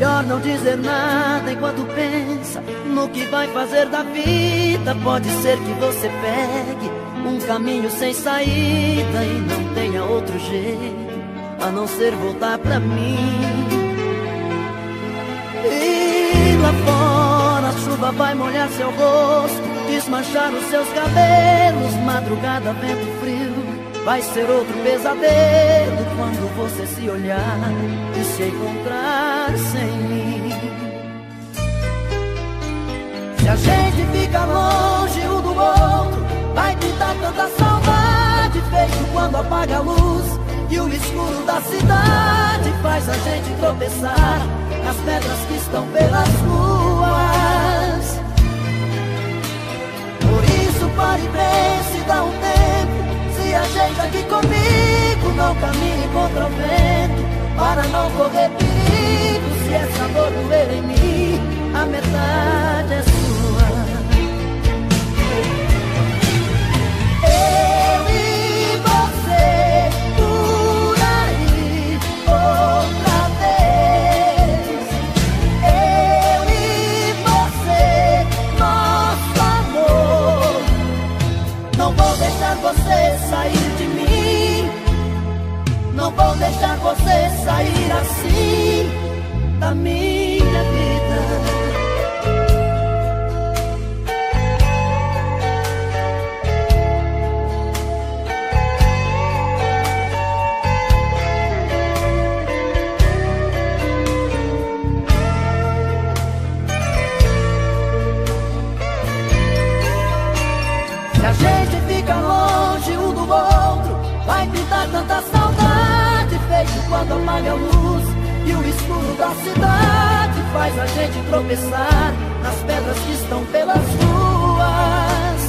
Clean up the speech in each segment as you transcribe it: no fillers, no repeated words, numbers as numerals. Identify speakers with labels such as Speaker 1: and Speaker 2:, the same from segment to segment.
Speaker 1: melhor não dizer nada enquanto pensa no que vai fazer da vida. Pode ser que você pegue um caminho sem saída e não tenha outro jeito a não ser voltar pra mim. E lá fora a chuva vai molhar seu rosto, desmanchar os seus cabelos. Madrugada, vento frio, vai ser outro pesadelo quando você se olhar e se encontrar sem mim. Se a gente fica longe um do outro, vai pintar tanta saudade, feito quando apaga a luz e o escuro da cidade faz a gente tropeçar nas pedras que estão pelas ruas. Por isso pare e pense, dá um tempo, se ajeita aqui comigo, não caminhe contra o vento, para não correr perigo. Se essa dor doer em mim, a metade é sua. Eu e você por aí outra vez. Eu e você, nosso amor. Não vou deixar você sair de mim, não vou deixar você sair assim da minha vida. Se a gente fica longe um do outro, vai pintar tanta saudade, feito quando apaga a luz e o escuro da cidade faz a gente tropeçar nas pedras que estão pelas ruas.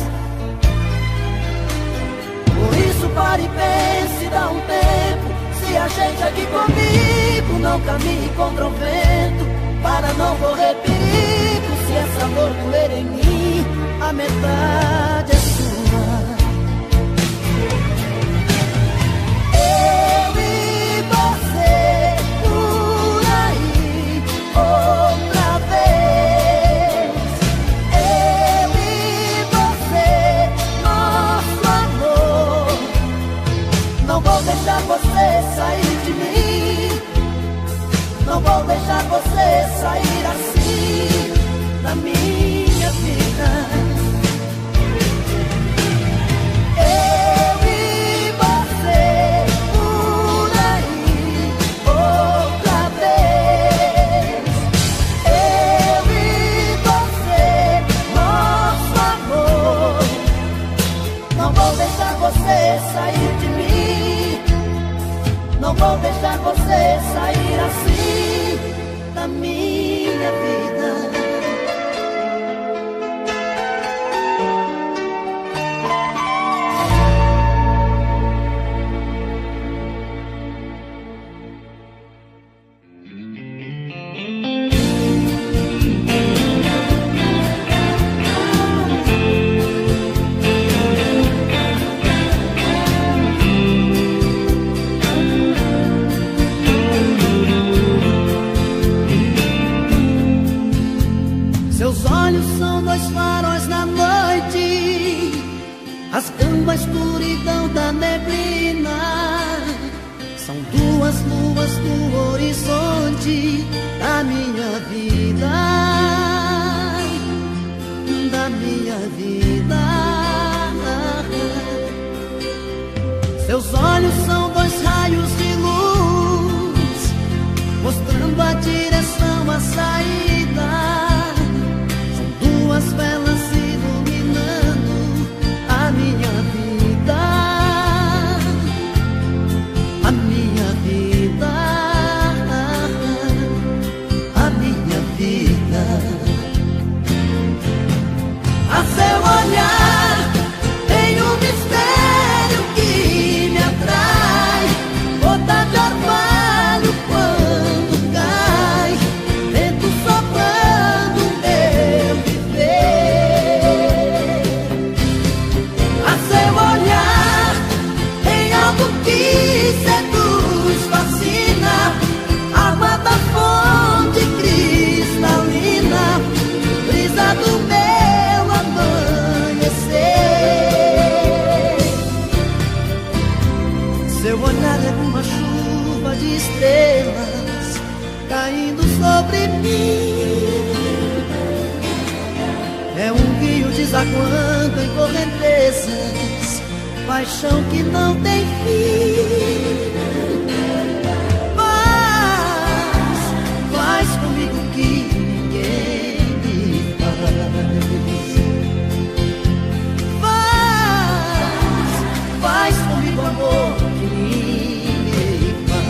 Speaker 1: Por isso pare e pense, dá um tempo, se ajeita aqui comigo, não caminhe contra o vento, para não correr perigo. Se essa dor doer em mim, a metade é sua. Eu e você por aí outra vez. Eu e você, nosso amor. Não vou deixar você sair de mim, não vou deixar você sair assim da minha vida. Sair de mim, não vou deixar você sair assim da minha vida. Seus olhos são dois faróis na noite, rasgando a escuridão da neblina. São duas luas no horizonte da minha vida, da minha vida. Seus olhos são dois raios de luz, mostrando a direção, a saída. Duas velas iluminando a minha vida, a minha vida, a minha vida. A seu olhar tem um mistério que me atrai. de estrelas caindo sobre mim. É um rio desaguando em correntezas, paixão que não tem fim. Faz comigo que ninguém me faz. Faz comigo amor que ninguém faz.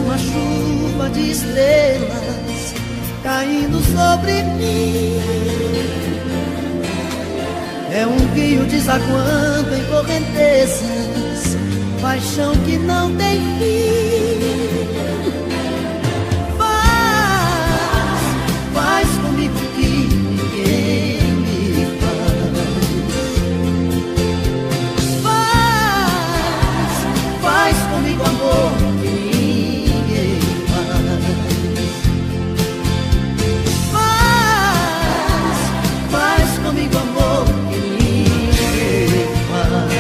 Speaker 1: Uma chuva de estrelas caindo sobre mim. É um rio desaguando em correntezas, paixão que não tem fim. Faz comigo que ninguém me faz. Faz comigo amor que ninguém faz comigo amor que ninguém faz.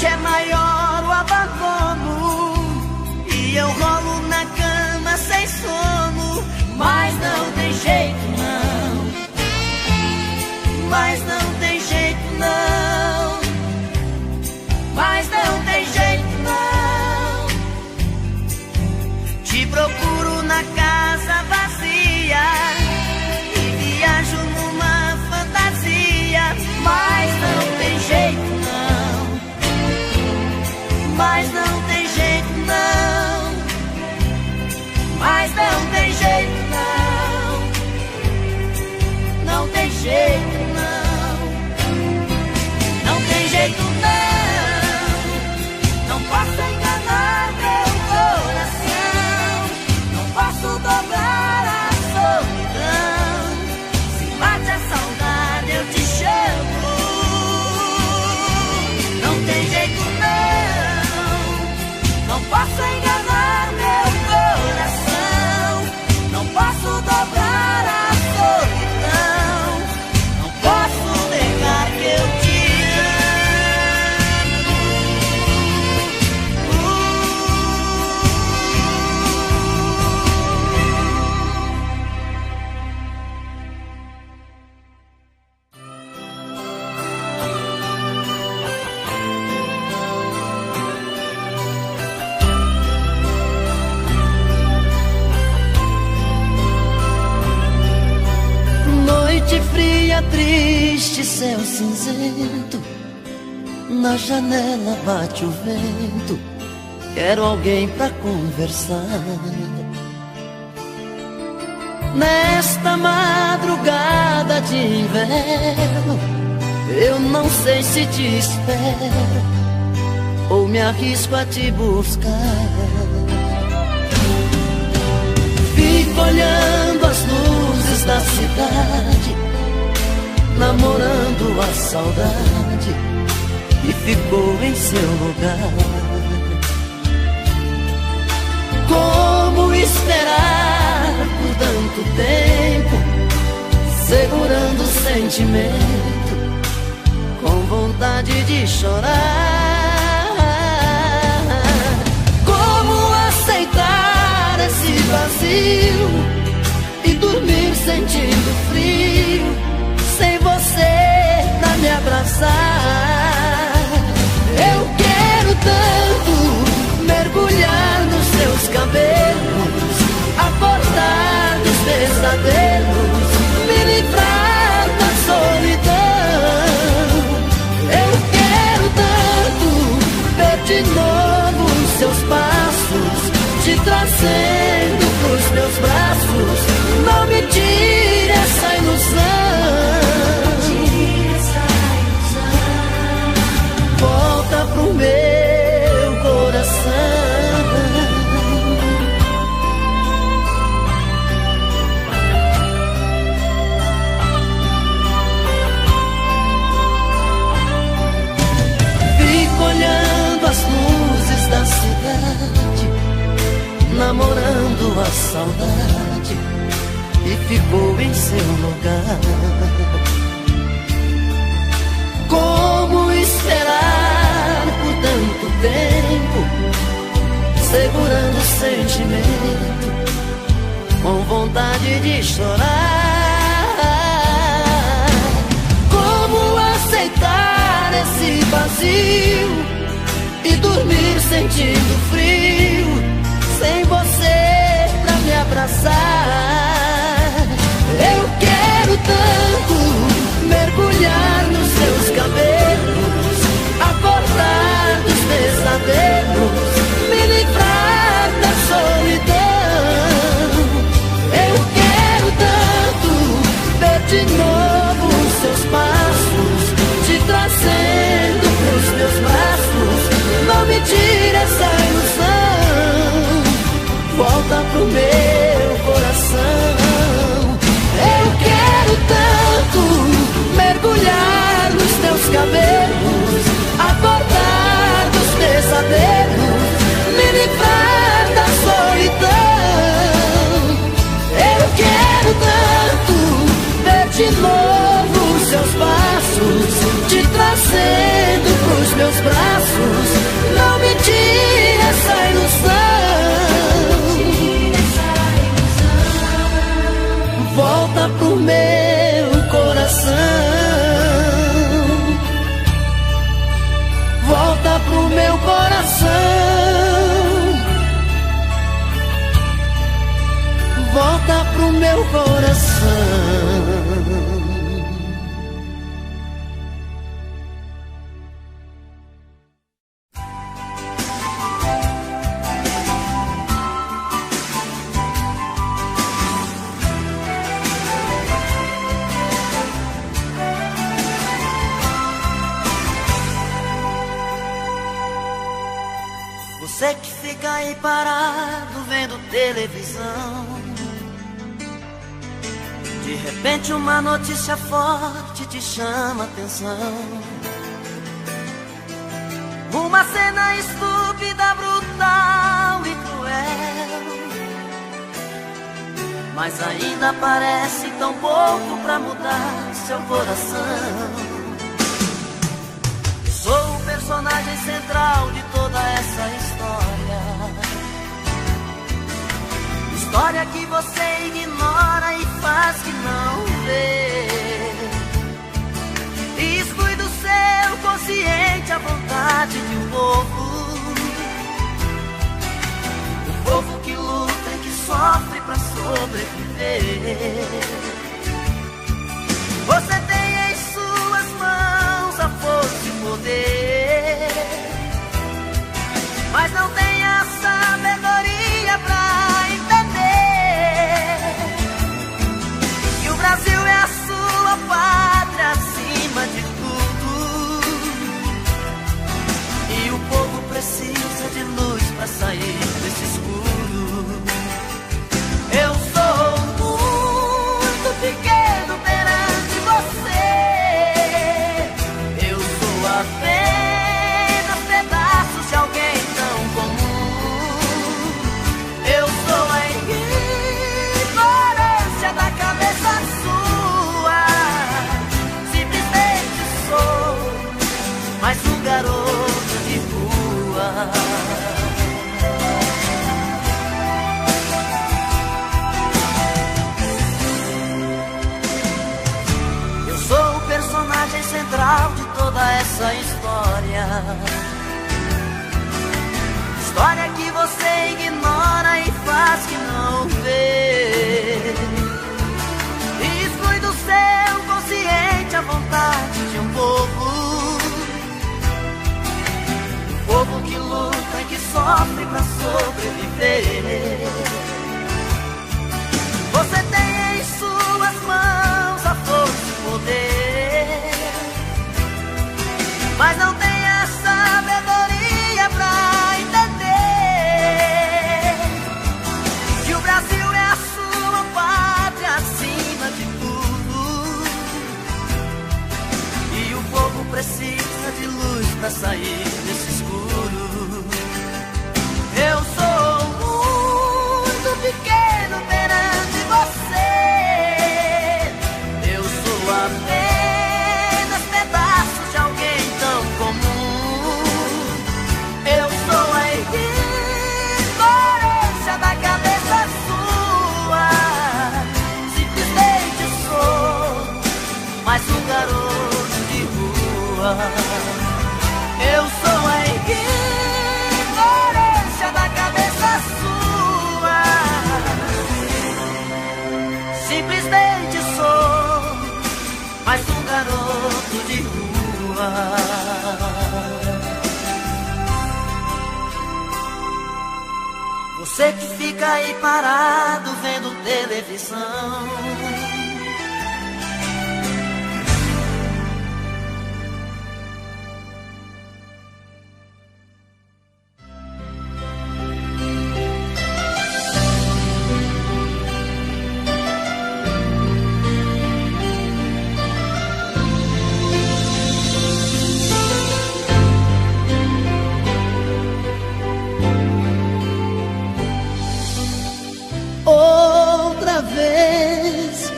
Speaker 2: É maior o abandono e eu rolo na
Speaker 1: triste céu cinzento, na janela bate o vento. Quero alguém pra conversar. Nesta madrugada de inverno, eu não sei se te espero ou me arrisco a te buscar. Fico olhando as luzes da cidade, namorando a saudade que ficou em seu lugar. Como esperar por tanto tempo, segurando o sentimento, com vontade de chorar. Como aceitar esse vazio e dormir sentindo frio, sem você pra me abraçar? Eu quero tanto mergulhar nos seus cabelos, acordar dos pesadelos, me livrar da solidão. Eu quero tanto ver de novo os seus passos, te trazendo pros meus braços. Não me tire essa ilusão, volta pro meu coração. Fico olhando as luzes da cidade, namorando a saudade que ficou em seu lugar. Como esperar por tanto tempo, segurando o sentimento, com vontade de chorar? Como aceitar esse vazio e dormir sentindo frio, sem você pra me abraçar? Eu quero tanto mergulhar nos seus cabelos, acordar dos pesadelos, me livrar da solidão. Eu quero tanto ver de novo os seus passos, te trazendo pros meus braços. Não me tire essa ilusão, volta pro meu coração. Eu quero tanto mergulhar nos teus cabelos, acordar dos pesadelos, me livrar da solidão. Eu quero tanto ver de novo os seus passos, te trazendo pros meus braços. Não me tire essa ilusão, volta pro meu coração, volta pro meu coração, volta pro meu coração. Você que fica aí parado vendo televisão, de repente uma notícia forte te chama a atenção. Uma cena estúpida, brutal e cruel, mas ainda parece tão pouco pra mudar seu coração. Sou o personagem central de toda essa história, história que você ignora e faz que não vê. E exclui do seu consciente a vontade de um povo, um povo que luta e que sofre pra sobreviver. Você tem em sua nesse escuro. Eu sou muito pequeno perante você. Eu sou apenas pedaços de alguém tão comum. Eu sou a ignorância da cabeça sua. Simplesmente sou mais um garoto de rua. Eu sou o personagem central de toda essa história. História que você ignora e faz que não vê. E exclui do seu consciente a vontade de um povo. Povo que luta e que sofre pra sobreviver. Você tem em suas mãos a força e o poder, mas não tem a sabedoria pra entender que o Brasil é a sua pátria acima de tudo. E o povo precisa de luz pra sair desse escuro. Eu sou muito pequeno perante você. Eu sou apenas pedaços de alguém tão comum. Eu sou a ignorância da cabeça sua. Simplesmente sou mais um garoto de rua. Eu sou a ignorância da cabeça sua. Simplesmente sou mais um garoto de rua. Você que fica aí parado vendo televisão. Outra vez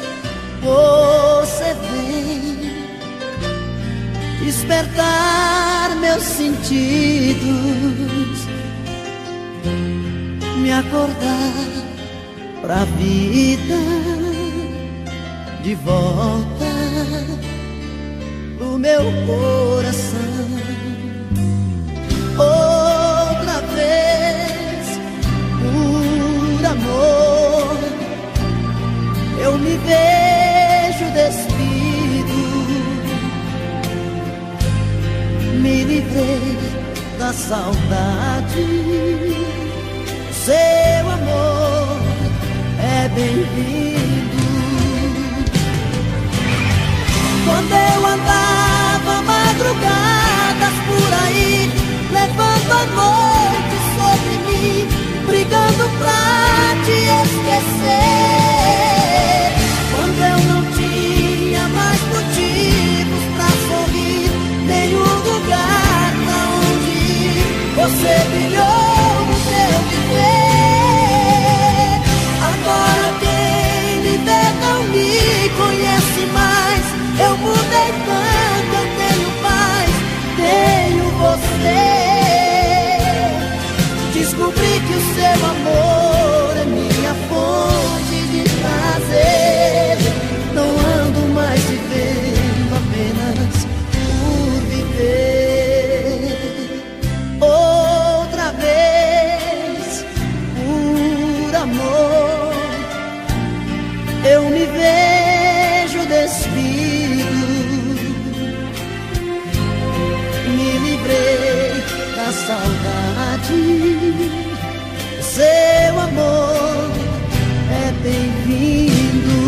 Speaker 1: você vem despertar meus sentidos, me acordar pra vida, de volta pro meu coração. Outra vez, por amor, eu me vejo despido. Me livrei da saudade. Seu amor é bem-vindo. Quando eu andava madrugadas por aí, levando a noite sobre mim, brigando pra te esquecer. Quando eu não tinha mais motivos pra sorrir, nenhum lugar pra onde ir, você brilhou no meu viver. Agora quem me vê não me conhece mais. Eu mudei tanto, eu tenho paz, tenho você. Descobri que o seu amor é minha fonte de prazer. Não ando mais vivendo apenas por viver. Outra vez, por amor, eu me vejo despido. Me livrei da saudade. Seu amor é bem-vindo.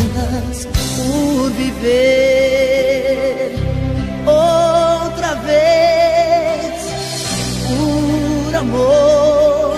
Speaker 1: apenas por viver outra vez por amor.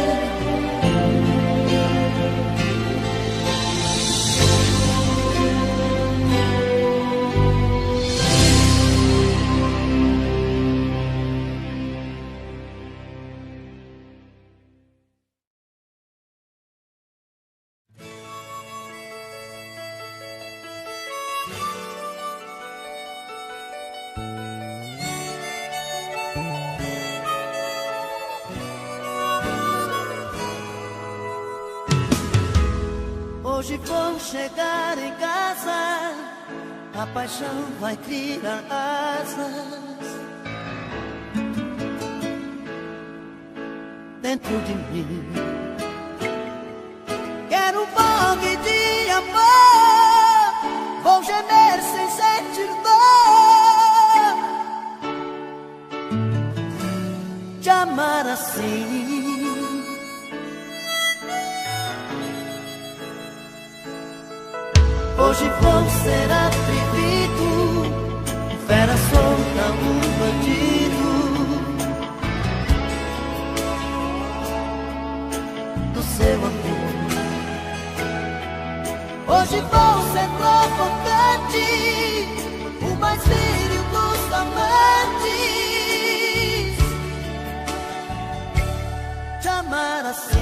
Speaker 1: Hoje vou chegar em casa, a paixão vai criar asas dentro de mim. Quero um pouco de amor, vou gemer sem sentir dor, te amar assim. Hoje vou ser atrevido, fera solta, um bandido do seu amor. Hoje vou ser provocante, o mais viril dos amantes, te amar assim.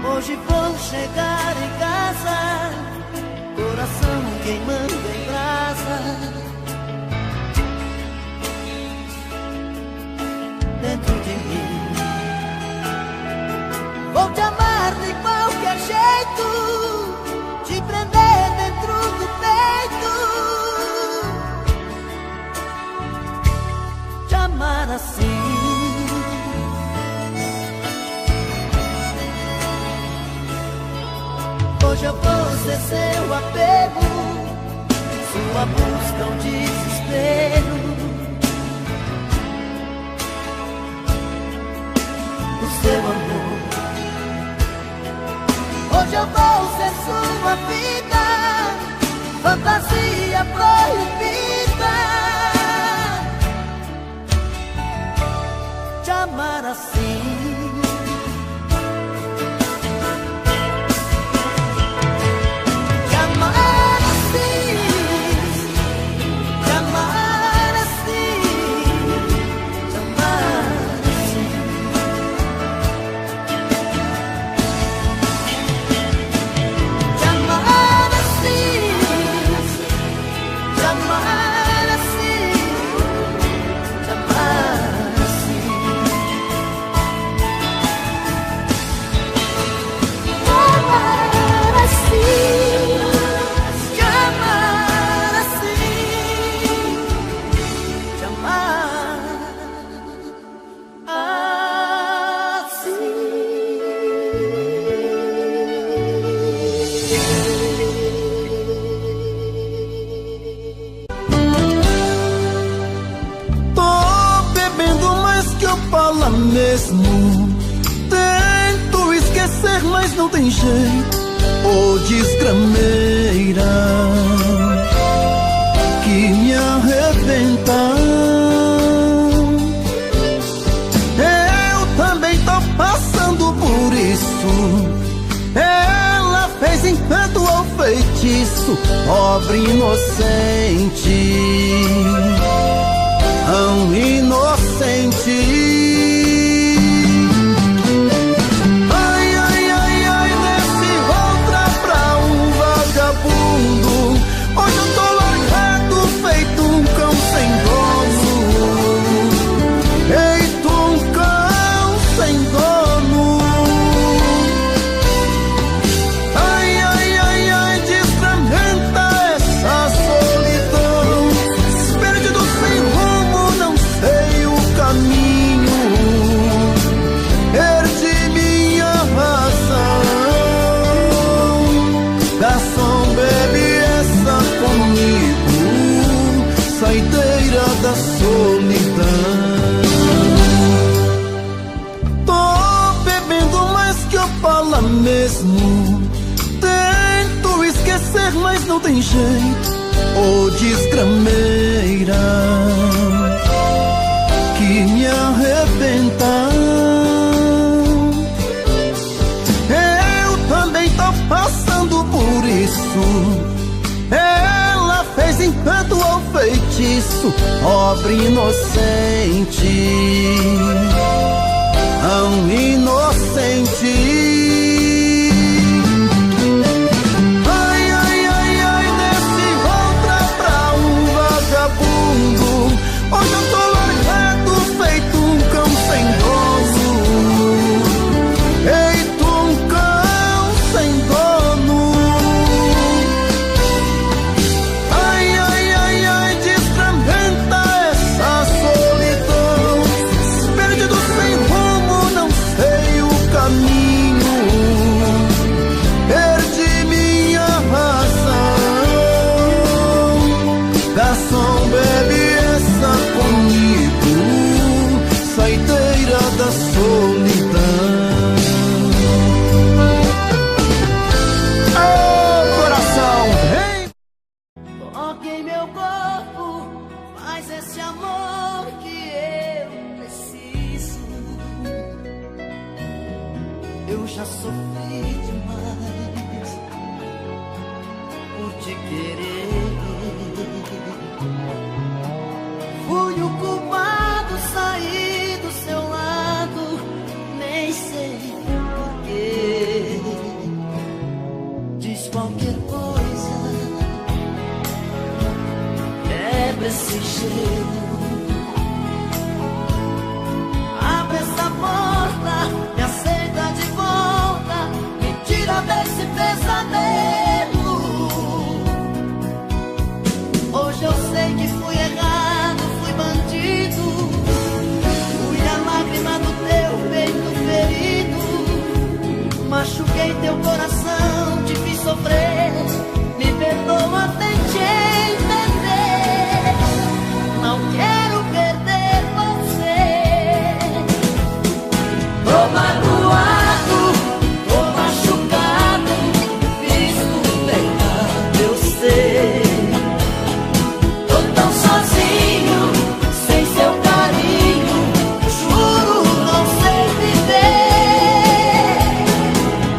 Speaker 1: Hoje vou chegar em casa, coração queimando em brasa dentro de mim. Vou te amar de qualquer jeito, te prender dentro do peito, te amar assim. Hoje eu vou ser seu apego, sua busca, um desespero do seu amor. Hoje eu vou ser sua vida, fantasia proibida, te amar assim.
Speaker 2: Mesmo tento esquecer, mas não tem jeito. Ô desgrameira que me arrebenta. Eu também tô passando por isso. Ela fez encanto ou feitiço, pobre inocente, tão inocente. Hoje eu tô largado, jeito, ô desgrameira, que me arrebenta. Eu também tô passando por isso. Ela fez encanto ou feitiço, pobre inocente, tão inocente. Hoje eu tô largado, feito um cão sem dono, feito um cão sem dono. Ai, ai, ai, ai, desfragmenta essa solidão. Perdido sem rumo, não sei o caminho. Perdi minha razão. Garçom, bebe comigo, saideira da solidão. Oh, coração, hey!
Speaker 1: Toque em meu corpo, faz esse amor que eu preciso. Eu já sofri demais por te querer. Fui o culpado, saí do seu lado, nem sei porquê. Diz qualquer coisa, quebra esse gelo. Abre essa porta, me aceita de volta, me tira desse pesadelo. Hoje eu sei que fui errado, bandido, fui a lágrima do teu peito ferido, machuquei teu coração, te fiz sofrer, me perdoa, tente entender, não quero perder você. Tô magoado, tô machucado, fiz tudo errado, eu sei. Tô tão sozinho, sem seu carinho, juro não sei viver.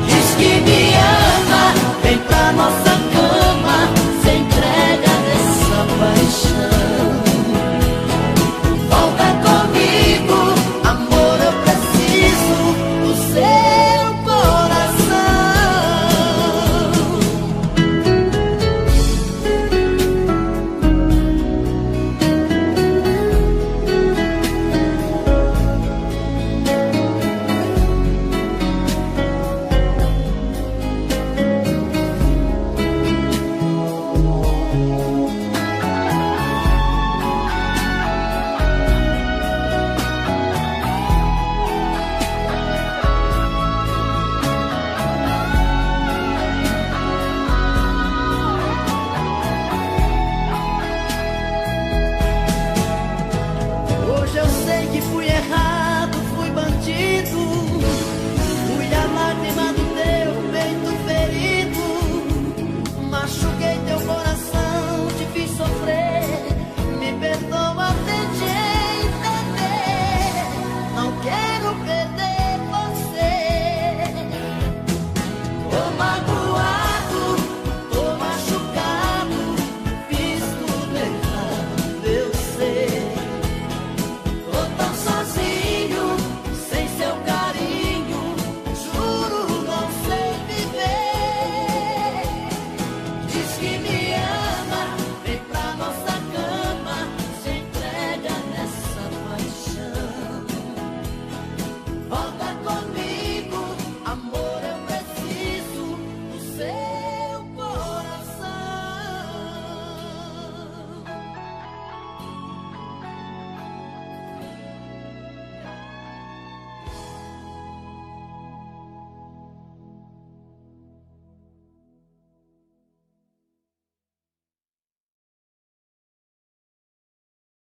Speaker 1: Diz que me ama, vem pra nossa cama, se entrega nessa paixão. Volta comigo, amor, eu preciso do seu coração. Hoje eu sei que fui